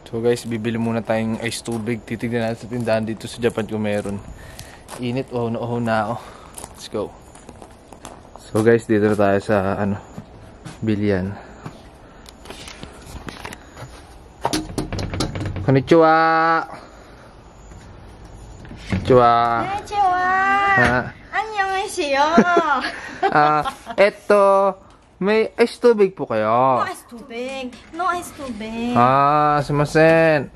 So guys, bibili muna tayong ice tubig. Titignan natin sa tindahan dito sa Japan kung meron. Init, oh na oh. Let's go. So guys, dito na tayo sa bilian. Konnichiwa. Konnichiwa. Annyeonghaseyo. May ice tubig po kayo? No ice tubig. No ice tubig. Sumasen.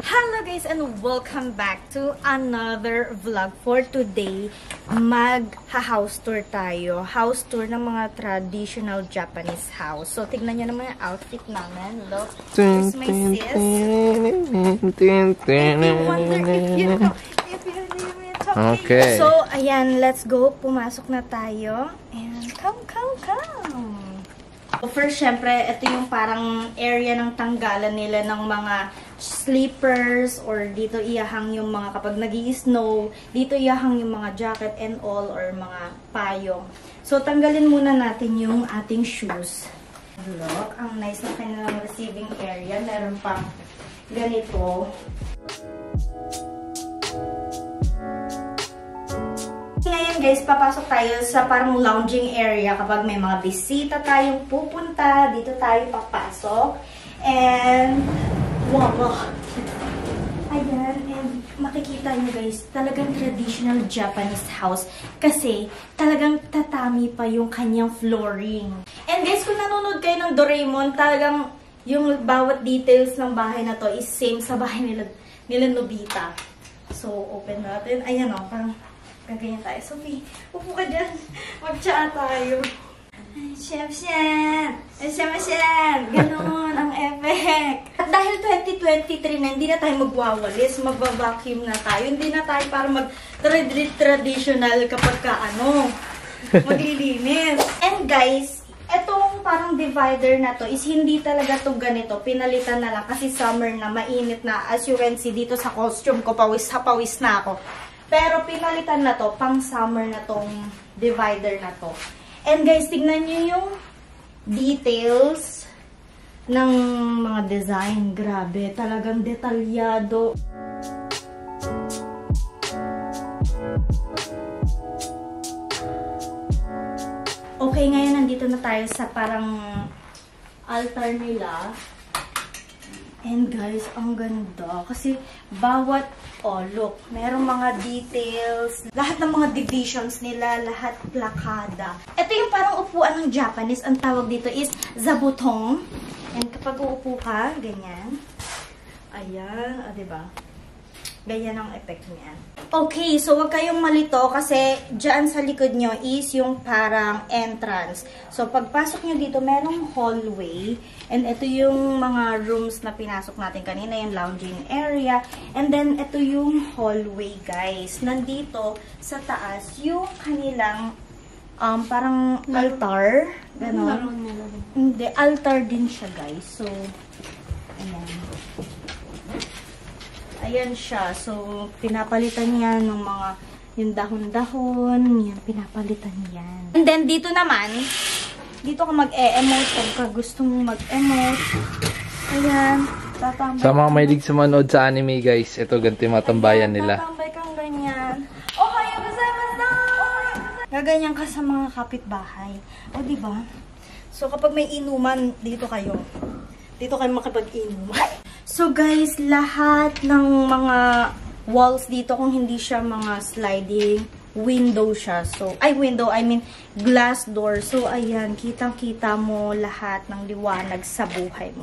Hello guys and welcome back to another vlog. For today, mag-house tour tayo. House tour ng mga traditional Japanese house. So, tignan nyo naman yung outfit namin. Look, here's my sis. Okay. So, ayan, let's go. Pumasok na tayo. And come. So, first, syempre, ito yung parang area ng tanggalan nila ng mga sleepers or dito iyahang yung mga kapag nag-i-snow, dito iyahang yung mga jacket and all or mga payong. So, tanggalin muna natin yung ating shoes. Look, ang nice na kanilang receiving area. Meron pang ganito. Ngayon guys, papasok tayo sa parang lounging area kapag may mga bisita tayong pupunta. Dito tayo papasok. And, wow. Ayan, and makikita nyo guys, talagang traditional Japanese house. Kasi, talagang tatami pa yung kanyang flooring. And guys, kung nanonood kayo ng Doraemon, talagang yung bawat details ng bahay na to is same sa bahay nila Nobita. So, open natin. Ayan o, parang gaganyan tayo. Sophie, upo ka dyan. Mag-chat tayo. Chef-chef! Ganon ang effect. At dahil 2023 na, hindi na tayo magwawalis, magva-vacuum na tayo. Hindi na tayo para mag-traditional kapag maglilinis. And guys, etong parang divider na to is hindi talaga to ganito. Pinalitan na lang kasi summer na, mainit na. As you can see dito sa costume ko, pawis na ako. Pero pinalitan na to, pang summer na tong divider na to. And guys, tignan nyo yung details ng mga design. Grabe, talagang detalyado. Okay, ngayon nandito na tayo sa parang altar nila. And guys, ang ganda. Kasi bawat, look, merong mga details. Lahat ng mga divisions nila, lahat plakada. Ito yung parang upuan ng Japanese. Ang tawag dito is zabutong. And kapag uupo ka, ganyan. Ayan, diba? Ganyan ang effect niya. Okay, so wag kayong malito kasi dyan sa likod nyo is yung parang entrance. So, pagpasok nyo dito, merong hallway. And ito yung mga rooms na pinasok natin kanina, yung lounging area. And then, ito yung hallway, guys. Nandito sa taas, yung kanilang parang altar. Ganon. Hindi, altar din siya, guys. So, ayan. Ayan siya. So, pinapalitan yan ng mga yung dahon-dahon. Yan, pinapalitan yan. And then, dito naman, dito ka mag-e-emote kung ka gusto mong mag-emote. Ayan. Tatambay. Sa mga mahilig sumanood sa anime guys, ito ganito yung matambayan nila. Tatambay kang ganyan. Ohayo gozaimasu! Gaganyan ka sa mga kapitbahay. O, diba? So, kapag may inuman, dito kayo. Dito kayo makipag-inuman. So guys, lahat ng mga walls dito, kung hindi siya mga sliding, window siya. So, I mean glass door. So, ayan, kitang-kita mo lahat ng liwanag sa buhay mo.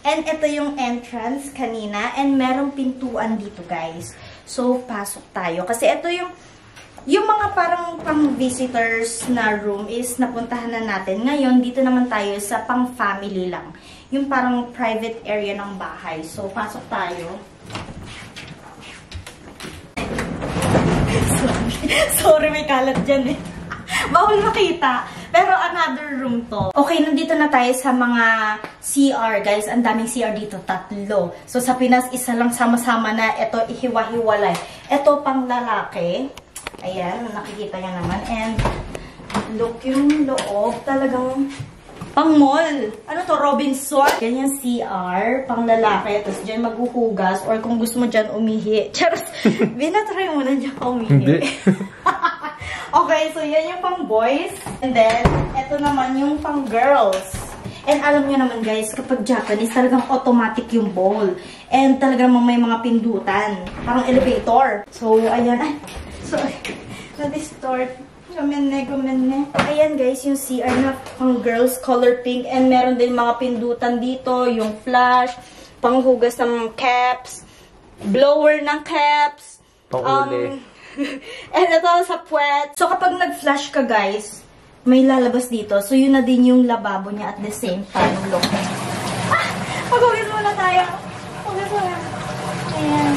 And ito yung entrance kanina. And merong pintuan dito, guys. So, pasok tayo. Kasi ito yung mga parang pang-visitors na room is napuntahan na natin. Ngayon, dito naman tayo sa pang-family lang. Yung parang private area ng bahay. So, pasok tayo. Sorry, may kalat dyan eh. Bawal makita. Pero another room to. Okay, nandito na tayo sa mga CR, guys. Ang daming CR dito, 3. So, sa Pinas, isa lang sama-sama na. Ito, ihiwa-hiwalay. Ito, pang lalaki. Ayan, nakikita niya naman. And, look yung loob. Talagang pang mall. Ano to? Robinson. Yan yung CR. Pang lalaki. Tapos dyan maghuhugas. Or kung gusto mo dyan umihi. Charos. Binatry mo na dyan ka umihi. Hindi. Okay, so yan yung pang boys. And then, eto naman yung pang girls. And alam nyo naman guys, kapag Japanese, talagang automatic yung bowl. And talagang may mga pindutan. Parang elevator. So, ayan. Ay, sorry. Na-distort. Gumenne. Ayan guys, yung CR na pang girls, color pink. And meron din mga pindutan dito. Yung flash, panghugas ng caps, blower ng caps. Pang-uli. And ito sa puwet. So kapag nag-flash ka guys, may lalabas dito. So yun na din yung lababo niya at the same time. Look. Mag-hugas muna tayo. Hugas muna. Ayan.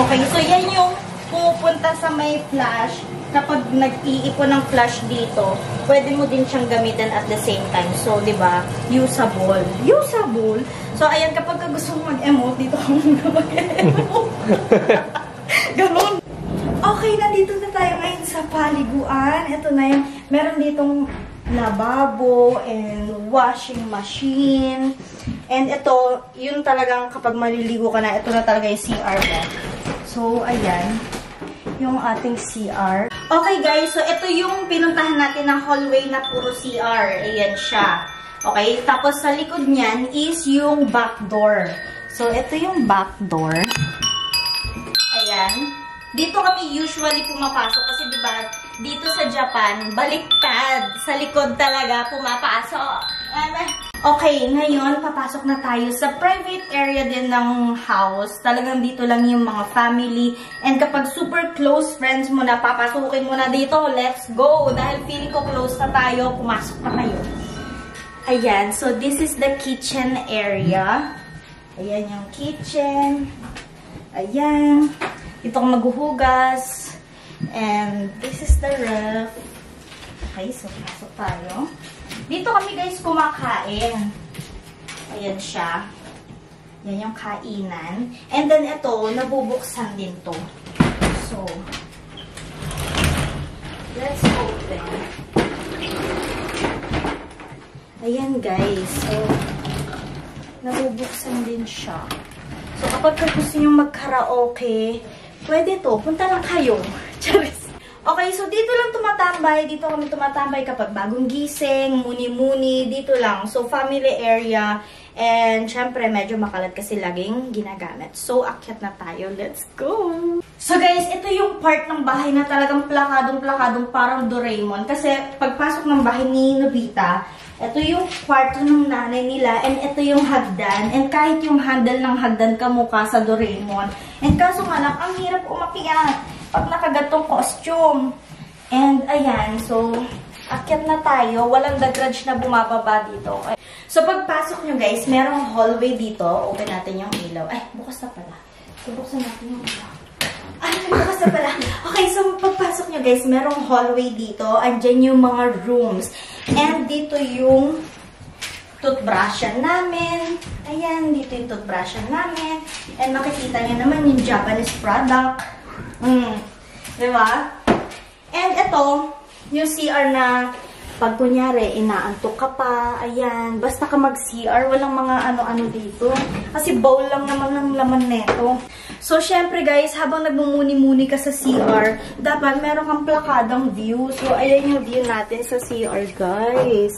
Okay, so yan yung pupunta sa may flash. Kapag nag-iipon ng flash dito, pwede mo din siyang gamitin at the same time. So, di ba, usable. Usable. So, ayan, kapag gusto mo mag-emote, dito ka mag-emote. Ganon. Okay, nandito na tayo ngayon sa paliguan. Ito na yung, meron ditong lababo and washing machine. And ito, yun talagang kapag maliligo ka na, ito na talaga yung CR mo. So, ayan. Yung ating CR. Okay guys, so ito yung pinuntahan natin ng hallway na puro CR. Ayan siya. Okay, tapos sa likod niyan is yung back door. So ito yung back door. Ayan. Dito kami usually pumapasok kasi diba, dito sa Japan, baliktad. Sa likod talaga pumapasok. Okay, ngayon papasok na tayo sa private area din ng house. Talagang dito lang yung mga family. And kapag super close friends mo na, papasukin mo na dito. Let's go! Dahil feeling ko close na tayo, pumasok na kayo. Ayan, so this is the kitchen area. Ayan yung kitchen. Ayan. Dito kang maghuhugas. And this is the ref. Okay, so pasok tayo. Dito kami guys kumakain. Ayan siya. Yan yung kainan. And then ito, nabubuksan din to. So, let's open. Ayan guys. So, nabubuksan din siya. So, kapag gusto nyo mag-karaoke, pwede to. Punta lang kayo. Charis. Okay, so dito lang tumatambay. Dito kami tumatambay kapag bagong gising, muni-muni, dito lang. So, family area. And, syempre, medyo makalat kasi laging ginagamit. So, akyat na tayo. Let's go! So, guys, ito yung part ng bahay na talagang plakadong-plakadong parang Doraemon. Kasi, pagpasok ng bahay ni Nobita, ito yung kwarto ng nanay nila. And, ito yung hagdan. And, kahit yung handle ng hagdan kamukha sa Doraemon. And, kaso nga lang, ang hirap umakyat pag nakagatong costume. And, ayan. So, akyat na tayo. Walang garage na bumababa dito. So, pagpasok nyo, guys, merong hallway dito. Open natin yung ilaw. Ay, bukas na pala. So, buksan natin yung ilaw. Ay, bukas na pala. Okay, so, pagpasok nyo, guys, merong hallway dito. Andyan yung mga rooms. And, dito yung toothbrushan namin. Ayan, dito yung toothbrushan namin. And, makikita nyo naman yung Japanese product. Diba? And ito, yung CR na pag kunyari, inaantok ka pa, ayan, basta ka mag-CR, walang mga ano-ano dito. Kasi bowl lang naman ng laman neto. So, syempre guys, habang nagmumuni-muni ka sa CR, dapat meron kang plakadang view. So, ayan yung view natin sa CR, guys.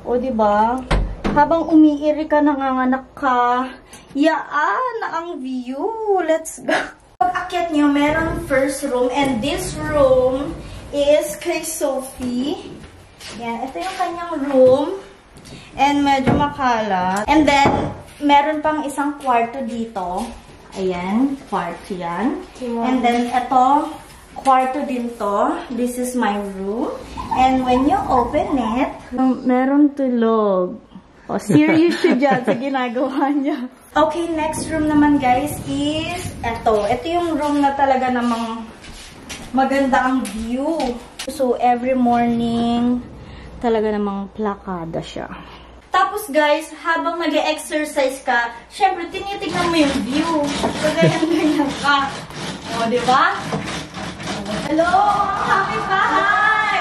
O, diba? Habang umiiri ka, nanganganak ka, yaan na ang view. Let's go! Pag akyat nyo, meron first room. And this room is kay Sophie. Yan, ito yung kanyang room. And medyo makalat. And then, meron pang isang kwarto dito. Ayan, kwarto yan. And then, ito, kwarto din to. This is my room. And when you open it, meron tulog. O, serious siya dyan sa ginagawa niya. Okay, next room naman guys is eto. Ito yung room na talaga namang maganda ang view. So, every morning, talaga namang plakada siya. Tapos guys, habang nag-exercise ka, syempre, tinitignan mo yung view. So, ganyan-ganyan ka. O, diba? Hello! Happy bahay!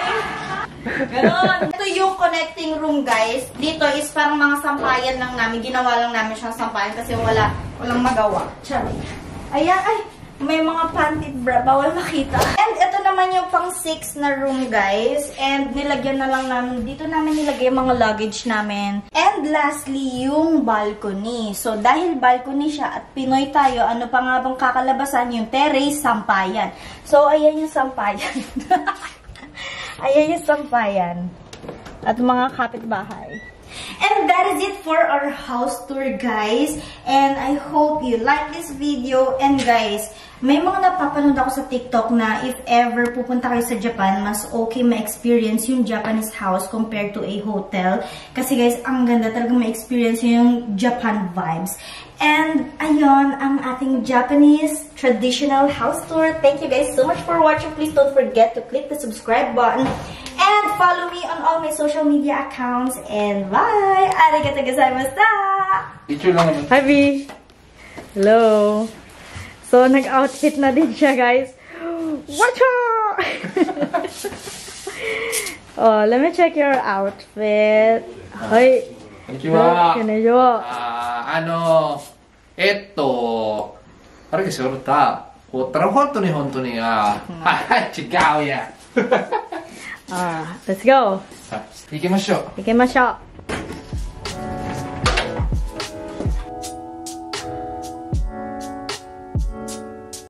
Ganon. Ito yung connecting room, guys. Dito is parang mga sampayan lang namin. Ginawa lang namin siyang sampayan kasi walang magawa. Charot. Ayan, ay, may mga panty bra. Bawal makita. And ito naman yung pang 6 na room, guys. And nilagyan na lang namin. Dito namin nilagay yung mga luggage namin. And lastly, yung balcony. So, dahil balcony siya at Pinoy tayo, ano pa nga bang kakalabasan? Yung terrace, sampayan. So, ayan yung sampayan. Ayan yung sampayan. At mga kapitbahay. And that is it for our house tour, guys. And I hope you like this video. And guys, may mga napapanood ako sa TikTok na if ever pupunta kayo sa Japan, mas okay ma-experience yung Japanese house compared to a hotel. Kasi guys, ang ganda talaga ma-experience yung Japan vibes. And ayun, ang ating Japanese traditional house tour. Thank you guys so much for watching. Please don't forget to click the subscribe button. And follow me on all my social media accounts. And bye! Arigatou gozaimashita! Picture lang naman. Hi, B! Hello! So, nag-outfit na din siya, guys. Watch out! Oh, let me check your outfit. Hoy! Konnichiwa! Konnichiwa! Parang kasi ta. Honto ni, chigao ya. Let's go! 行きましょう。行きましょう。